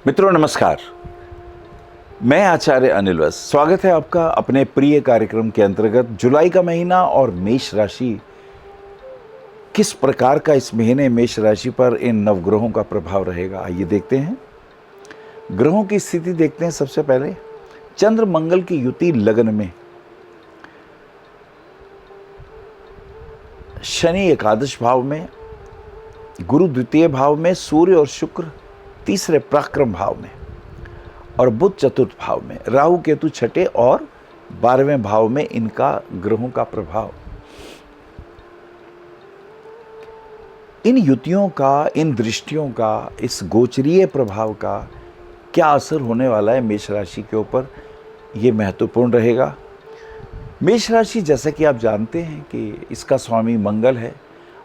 मित्रों नमस्कार। मैं आचार्य अनिल वैस, स्वागत है आपका अपने प्रिय कार्यक्रम के अंतर्गत। जुलाई का महीना और मेष राशि, किस प्रकार का इस महीने मेष राशि पर इन नवग्रहों का प्रभाव रहेगा, आइए देखते हैं। ग्रहों की स्थिति देखते हैं। सबसे पहले चंद्र मंगल की युति लगन में, शनि एकादश भाव में, गुरु द्वितीय भाव में, सूर्य और शुक्र तीसरे पराक्रम भाव में और बुध चतुर्थ भाव में, राहु केतु छठे और 12वें भाव में इनका ग्रहों का प्रभाव। इन युतियों का, इन दृष्टियों का, इस गोचरीय प्रभाव का क्या असर होने वाला है मेष राशि के ऊपर, ये महत्वपूर्ण रहेगा। मेष राशि, जैसा कि आप जानते हैं कि इसका स्वामी मंगल है,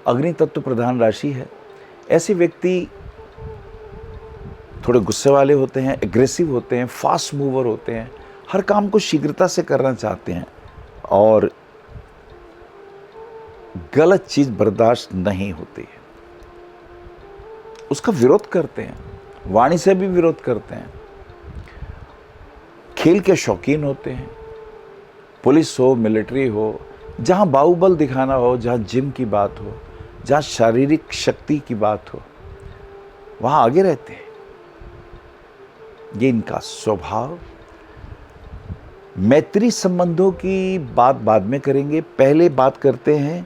अग्नि तत्व प्रधान राशि है। ऐसे व्यक्ति थोड़े गुस्से वाले होते हैं, एग्रेसिव होते हैं, फास्ट मूवर होते हैं, हर काम को शीघ्रता से करना चाहते हैं और गलत चीज बर्दाश्त नहीं होती है, उसका विरोध करते हैं, वाणी से भी विरोध करते हैं। खेल के शौकीन होते हैं, पुलिस हो, मिलिट्री हो, जहां बाहुबल दिखाना हो, जहां जिम की बात हो, जहां शारीरिक शक्ति की बात हो, वहां आगे रहते हैं। ये इनका स्वभाव। मैत्री संबंधों की बात बाद में करेंगे, पहले बात करते हैं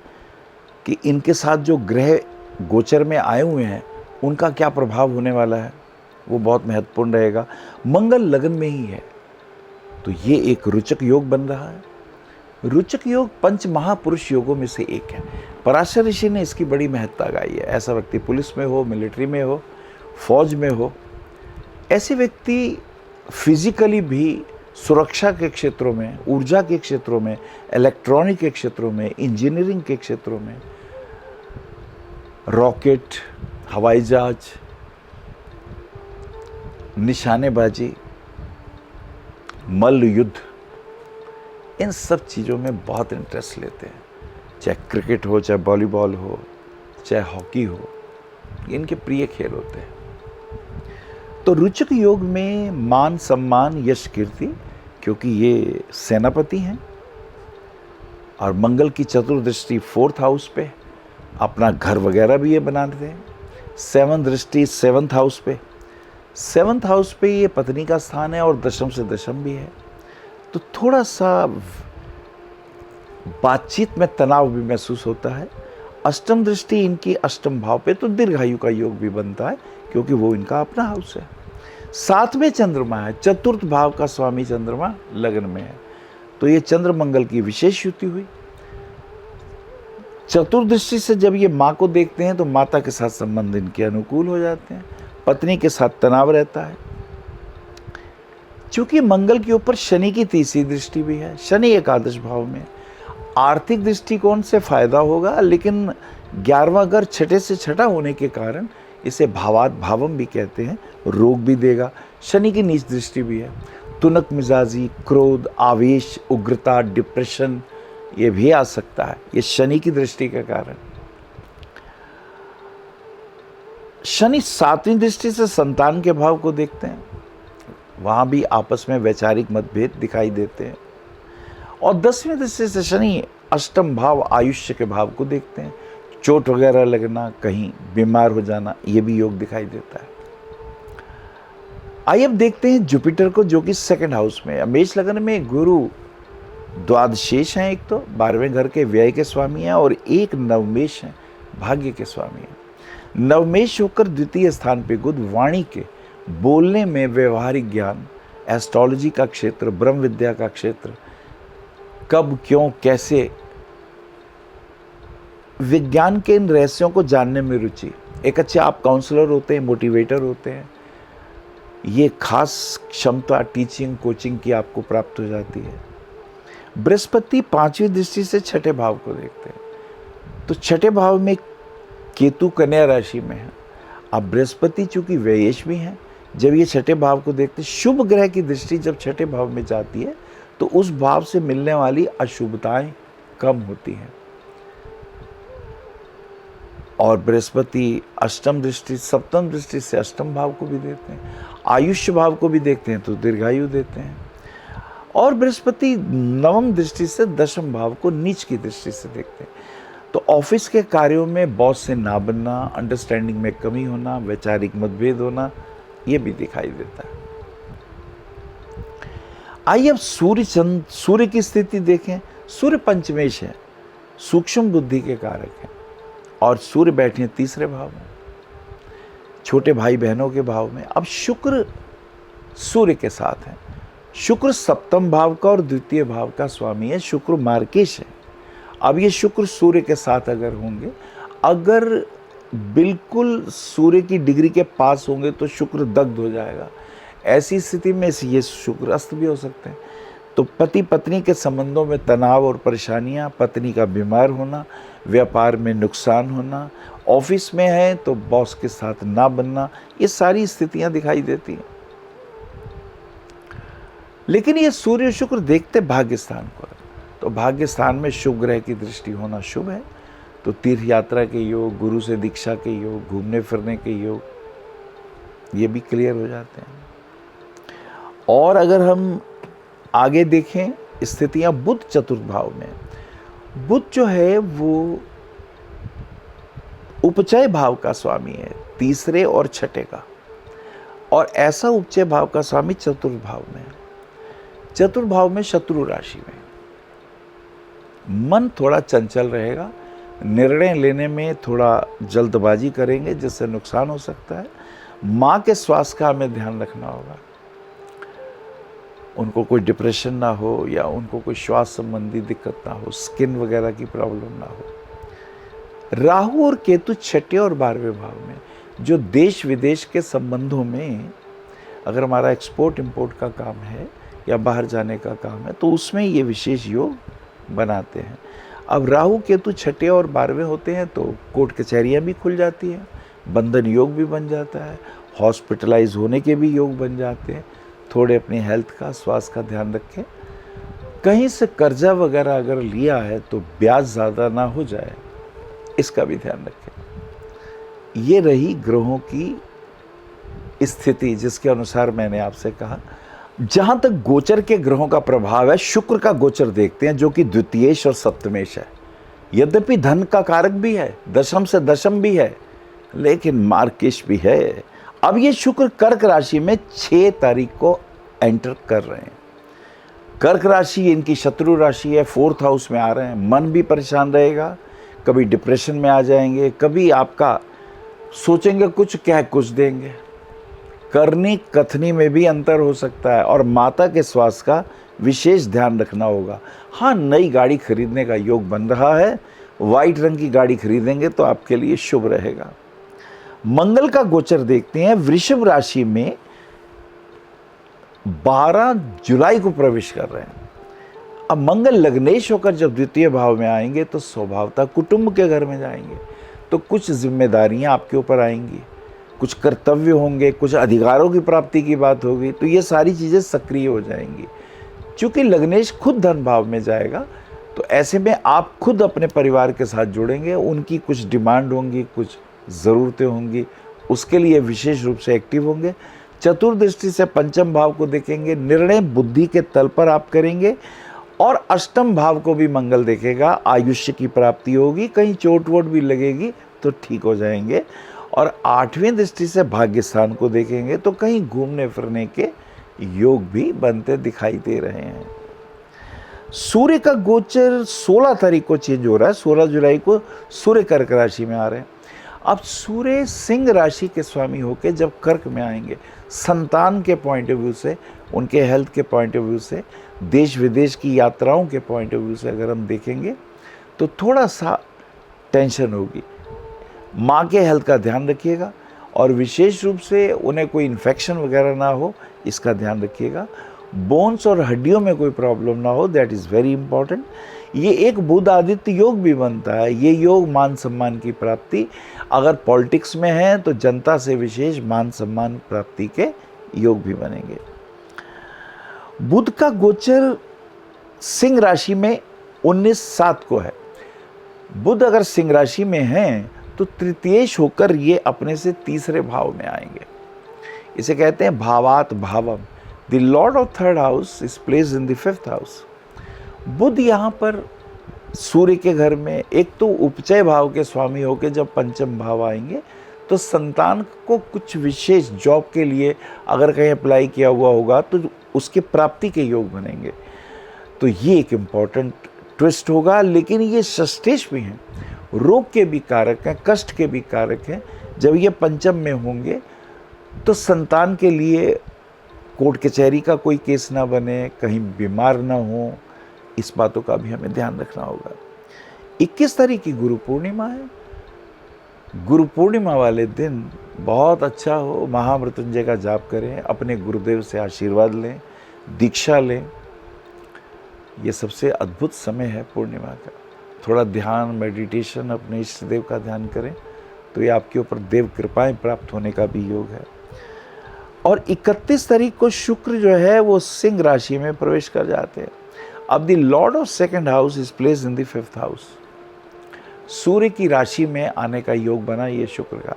कि इनके साथ जो ग्रह गोचर में आए हुए हैं उनका क्या प्रभाव होने वाला है, वो बहुत महत्वपूर्ण रहेगा। मंगल लगन में ही है तो ये एक रोचक योग बन रहा है। रोचक योग पंच महापुरुष योगों में से एक है। पराशर ऋषि ने इसकी बड़ी महत्ता गाई है। ऐसा व्यक्ति पुलिस में हो, मिलिट्री में हो, फौज में हो, ऐसे व्यक्ति फिजिकली भी सुरक्षा के क्षेत्रों में, ऊर्जा के क्षेत्रों में, इलेक्ट्रॉनिक के क्षेत्रों में, इंजीनियरिंग के क्षेत्रों में, रॉकेट, हवाई जहाज, निशानेबाजी, मल्ल युद्ध, इन सब चीज़ों में बहुत इंटरेस्ट लेते हैं। चाहे क्रिकेट हो, चाहे वॉलीबॉल हो, चाहे हॉकी हो, इनके प्रिय खेल होते हैं। तो रोचक योग में मान सम्मान, यश कीर्ति, क्योंकि ये सेनापति हैं और मंगल की चतुर्दृष्टि 4th हाउस पे, अपना घर वगैरह भी ये बनाते हैं। 7th दृष्टि 7th हाउस पे, 7th हाउस पे ये पत्नी का स्थान है और दशम से दशम भी है, तो थोड़ा सा बातचीत में तनाव भी महसूस होता है। अष्टम दृष्टि इनकी अष्टम भाव पे, तो दीर्घायु का योग भी बनता है क्योंकि वो इनका अपना हाउस है। 7 में चंद्रमा है, चतुर्थ भाव का स्वामी चंद्रमा लगन में है, तो ये चंद्र मंगल की विशेष युति हुई। चतुर्दृष्टि से जब ये माँ को देखते हैं तो माता के साथ संबंध इनके अनुकूल हो जाते हैं, पत्नी के साथ तनाव रहता है। चूंकि मंगल के ऊपर शनि की तीसरी दृष्टि भी है, शनि एकादश भाव में, आर्थिक दृष्टिकोण से फायदा होगा, लेकिन 11वां घर छठे से छठा होने के कारण इसे भावात भावम भी कहते हैं, रोग भी देगा। शनि की नीच दृष्टि भी है, तुनक मिजाजी, क्रोध, आवेश, उग्रता, डिप्रेशन, ये भी आ सकता है, ये शनि की दृष्टि के कारण। शनि 7वीं दृष्टि से संतान के भाव को देखते हैं, वहां भी आपस में वैचारिक मतभेद दिखाई देते हैं। और 10वीं दृष्टि से शनि अष्टम भाव आयुष्य के भाव को देखते हैं, चोट वगैरह लगना, कहीं बीमार हो जाना, ये भी योग दिखाई देता है। आइए अब देखते हैं जुपिटर को, जो कि 2nd हाउस में है। मेष लगन में गुरु द्वादशेष हैं, एक तो 12वें घर के व्यय के स्वामी हैं, और एक नवमेष हैं, भाग्य के स्वामी हैं। नवमेष होकर द्वितीय स्थान पे बुध, वाणी के, बोलने में, व्यवहारिक ज्ञान, एस्ट्रोलॉजी का क्षेत्र, ब्रह्म विद्या का क्षेत्र, कब, क्यों, कैसे, विज्ञान के इन रहस्यों को जानने में रुचि। एक अच्छे आप काउंसलर होते हैं, मोटिवेटर होते हैं, ये खास क्षमता टीचिंग, कोचिंग की आपको प्राप्त हो जाती है। बृहस्पति 5वीं दृष्टि से छठे भाव को देखते हैं, तो छठे भाव में केतु कन्या राशि में है। अब बृहस्पति चूंकि व्ययेश भी हैं, जब ये छठे भाव को देखते, शुभ ग्रह की दृष्टि जब छठे भाव में जाती है तो उस भाव से मिलने वाली अशुभताएं कम होती हैं। और बृहस्पति अष्टम दृष्टि, सप्तम दृष्टि से अष्टम भाव को भी देते हैं, आयुष्य भाव को भी देखते हैं तो दीर्घायु देते हैं। और बृहस्पति नवम दृष्टि से दशम भाव को नीच की दृष्टि से देखते हैं। तो ऑफिस के कार्यों में बॉस से ना बनना, अंडरस्टैंडिंग में कमी होना, वैचारिक मतभेद होना, ये भी दिखाई देता है। आइए अब सूर्य की स्थिति देखें। सूर्य पंचमेश है, सूक्ष्म बुद्धि के कारक है, और सूर्य बैठे हैं तीसरे भाव में, छोटे भाई बहनों के भाव में। अब शुक्र सूर्य के साथ है। शुक्र सप्तम भाव का और द्वितीय भाव का स्वामी है। शुक्र मार्केश है। अब ये शुक्र सूर्य के साथ अगर होंगे, अगर बिल्कुल सूर्य की डिग्री के पास होंगे तो शुक्र दग्ध हो जाएगा। ऐसी स्थिति में ये शुक्र अस्त भी हो सकते हैं। तो पति पत्नी के संबंधों में तनाव और परेशानियां, पत्नी का बीमार होना, व्यापार में नुकसान होना, ऑफिस में है तो बॉस के साथ ना बनना, ये सारी स्थितियां दिखाई देती हैं। लेकिन ये सूर्य शुक्र देखते भाग्य स्थान को, तो भाग्य स्थान में शुभ ग्रह की दृष्टि होना शुभ है। तो तीर्थ यात्रा के योग, गुरु से दीक्षा के योग, घूमने फिरने के योग, ये भी क्लियर हो जाते हैं। और अगर हम आगे देखें स्थितियां, बुध चतुर्थ भाव में। बुध जो है वो उपचय भाव का स्वामी है, तीसरे और छठे का, और ऐसा उपचय भाव का स्वामी चतुर्थ भाव में है। चतुर्थ भाव में शत्रु राशि में मन थोड़ा चंचल रहेगा, निर्णय लेने में थोड़ा जल्दबाजी करेंगे जिससे नुकसान हो सकता है। माँ के स्वास्थ्य का हमें ध्यान रखना होगा, उनको कोई डिप्रेशन ना हो या उनको कोई श्वास संबंधी दिक्कत ना हो, स्किन वगैरह की प्रॉब्लम ना हो। राहु और केतु छठे और 12वें भाव में, जो देश विदेश के संबंधों में, अगर हमारा एक्सपोर्ट इंपोर्ट का काम है या बाहर जाने का काम है तो उसमें ये विशेष योग बनाते हैं। अब राहु केतु छठे और 12वें होते हैं तो कोर्ट कचहरियाँ भी खुल जाती हैं, बंधन योग भी बन जाता है, हॉस्पिटलाइज होने के भी योग बन जाते हैं। थोड़े अपनी हेल्थ का, स्वास्थ्य का ध्यान रखें। कहीं से कर्जा वगैरह अगर लिया है तो ब्याज ज़्यादा ना हो जाए, इसका भी ध्यान रखें। ये रही ग्रहों की स्थिति जिसके अनुसार मैंने आपसे कहा। जहाँ तक गोचर के ग्रहों का प्रभाव है, शुक्र का गोचर देखते हैं जो कि द्वितीयेश और सप्तमेश है। यद्यपि धन का कारक भी है, दशम से दशम भी है, लेकिन मार्केश भी है। अब ये शुक्र कर्क राशि में 6 तारीख को एंटर कर रहे हैं। कर्क राशि इनकी शत्रु राशि है, 4th हाउस में आ रहे हैं। मन भी परेशान रहेगा, कभी डिप्रेशन में आ जाएंगे, कभी आपका सोचेंगे कुछ, क्या कुछ देंगे। करनी कथनी में भी अंतर हो सकता है, और माता के स्वास्थ्य का विशेष ध्यान रखना होगा। हाँ, नई गाड़ी खरीदने का योग बन रहा है, वाइट रंग की गाड़ी खरीदेंगे तो आपके लिए शुभ रहेगा। मंगल का गोचर देखते हैं, वृषभ राशि में 12 जुलाई को प्रवेश कर रहे हैं। अब मंगल लग्नेश होकर जब द्वितीय भाव में आएंगे तो स्वभावतः कुटुंब के घर में जाएंगे, तो कुछ जिम्मेदारियां आपके ऊपर आएंगी, कुछ कर्तव्य होंगे, कुछ अधिकारों की प्राप्ति की बात होगी, तो ये सारी चीज़ें सक्रिय हो जाएंगी। चूँकि लग्नेश खुद धन भाव में जाएगा तो ऐसे में आप खुद अपने परिवार के साथ जुड़ेंगे, उनकी कुछ डिमांड होंगी, कुछ ज़रूरतें होंगी, उसके लिए विशेष रूप से एक्टिव होंगे। चतुर्दृष्टि से पंचम भाव को देखेंगे, निर्णय बुद्धि के तल पर आप करेंगे, और अष्टम भाव को भी मंगल देखेगा, आयुष्य की प्राप्ति होगी, कहीं चोट वोट भी लगेगी तो ठीक हो जाएंगे। और 8वें दृष्टि से भाग्य स्थान को देखेंगे तो कहीं घूमने फिरने के योग भी बनते दिखाई दे रहे हैं। सूर्य का गोचर 16 तारीख को चेंज हो रहा है, 16 जुलाई को सूर्य कर्क राशि में आ रहे हैं। अब सूर्य सिंह राशि के स्वामी होकर जब कर्क में आएंगे, संतान के पॉइंट ऑफ व्यू से, उनके हेल्थ के पॉइंट ऑफ व्यू से, देश विदेश की यात्राओं के पॉइंट ऑफ व्यू से अगर हम देखेंगे तो थोड़ा सा टेंशन होगी। माँ के हेल्थ का ध्यान रखिएगा, और विशेष रूप से उन्हें कोई इन्फेक्शन वगैरह ना हो, इसका ध्यान रखिएगा। बोन्स और हड्डियों में कोई प्रॉब्लम ना हो, दैट इज़ वेरी इंपॉर्टेंट। ये एक बुध आदित्य योग भी बनता है। ये योग मान सम्मान की प्राप्ति, अगर पॉलिटिक्स में है तो जनता से विशेष मान सम्मान प्राप्ति के योग भी बनेंगे। बुध का गोचर सिंह राशि में 19/7 को है। बुध अगर सिंह राशि में है तो तृतीयेश होकर ये अपने से तीसरे भाव में आएंगे। इसे कहते हैं भावात भावम। The lord of third house is placed in the fifth house. Budh यहाँ पर सूर्य के घर में एक तो उपचय भाव के स्वामी होकर जब पंचम भाव आएंगे तो संतान को कुछ विशेष जॉब के लिए अगर कहीं अप्लाई किया हुआ होगा तो उसके प्राप्ति के योग बनेंगे। तो ये एक इम्पॉर्टेंट ट्विस्ट होगा। लेकिन ये षष्ठेश भी हैं, रोग के भी कारक हैं, कष्ट के भी कारक हैं। जब ये पंचम में होंगे तो संतान के लिए कोर्ट कचहरी का कोई केस ना बने, कहीं बीमार ना हो, इस बातों का भी हमें ध्यान रखना होगा। 21 तारीख की गुरु पूर्णिमा है। गुरु पूर्णिमा वाले दिन बहुत अच्छा हो, महामृत्युंजय का जाप करें, अपने गुरुदेव से आशीर्वाद लें, दीक्षा लें। ये सबसे अद्भुत समय है पूर्णिमा का। थोड़ा ध्यान, मेडिटेशन, अपने इष्ट देव का ध्यान करें तो ये आपके ऊपर देव कृपाएं प्राप्त होने का भी योग है। और 31 तारीख को शुक्र जो है वो सिंह राशि में प्रवेश कर जाते हैं। अब the lord of second house is placed in the fifth house. Surya की राशि में आने का योग बना ये शुक्र का,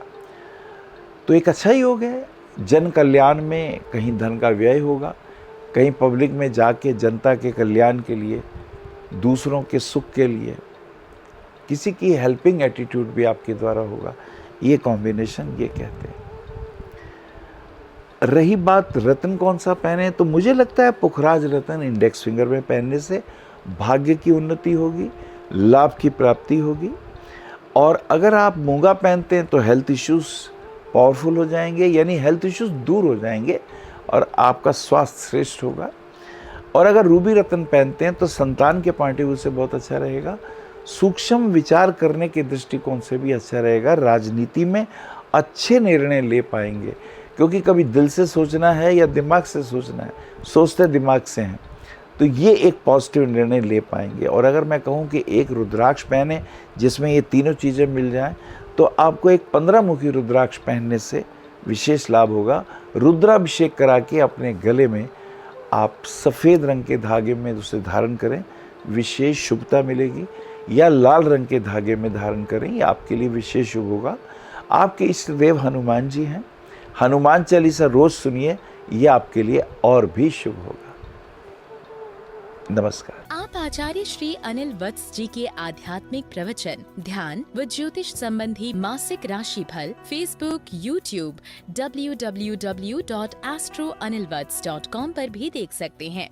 तो एक अच्छा योग है। जन कल्याण में कहीं धन का व्यय होगा, कहीं पब्लिक में जाके जनता के कल्याण के लिए, दूसरों के सुख के लिए, किसी की हेल्पिंग एटीट्यूड भी आपके द्वारा होगा। ये कॉम्बिनेशन ये कहते हैं। रही बात रत्न कौन सा पहने, तो मुझे लगता है पुखराज रत्न इंडेक्स फिंगर में पहनने से भाग्य की उन्नति होगी, लाभ की प्राप्ति होगी। और अगर आप मूंगा पहनते हैं तो हेल्थ इश्यूज पावरफुल हो जाएंगे, यानी हेल्थ इश्यूज दूर हो जाएंगे और आपका स्वास्थ्य श्रेष्ठ होगा। और अगर रूबी रत्न पहनते हैं तो संतान के पॉइंट ऑफ व्यू से बहुत अच्छा रहेगा, सूक्ष्म विचार करने के दृष्टिकोण से भी अच्छा रहेगा। राजनीति में अच्छे निर्णय ले पाएंगे, क्योंकि कभी दिल से सोचना है या दिमाग से सोचना है, सोचते दिमाग से हैं, तो ये एक पॉजिटिव निर्णय ले पाएंगे। और अगर मैं कहूँ कि एक रुद्राक्ष पहने जिसमें ये तीनों चीज़ें मिल जाएं, तो आपको एक 15 मुखी रुद्राक्ष पहनने से विशेष लाभ होगा। रुद्राभिषेक करा के अपने गले में आप सफ़ेद रंग के धागे में उसे धारण करें, विशेष शुभता मिलेगी। या लाल रंग के धागे में धारण करें, ये आपके लिए विशेष शुभ होगा। आपके इष्ट देव हनुमान जी हैं, हनुमान चालीसा रोज सुनिए, ये आपके लिए और भी शुभ होगा। नमस्कार। आप आचार्य श्री अनिल वत्स जी के आध्यात्मिक प्रवचन, ध्यान व ज्योतिष संबंधी मासिक राशिफल फेसबुक, यूट्यूब, www.astroanilvats.com पर भी देख सकते हैं।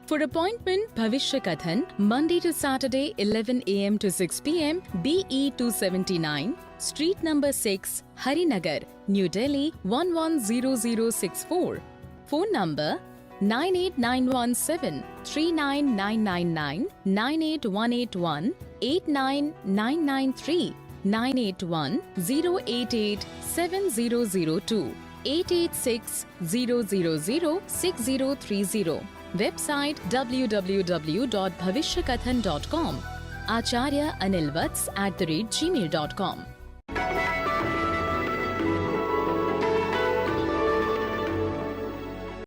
For appointment, भविष्य कथन, Monday to Saturday, 11 a.m. to 6 p.m. BE 279, Street number 6, Harinagar, New Delhi 110064. Phone number 98917 39999 98181 89993 981 088 7002 886 000 6030. Website www.bhavishyakathan.com. Acharya Anil Vats @gmail.com.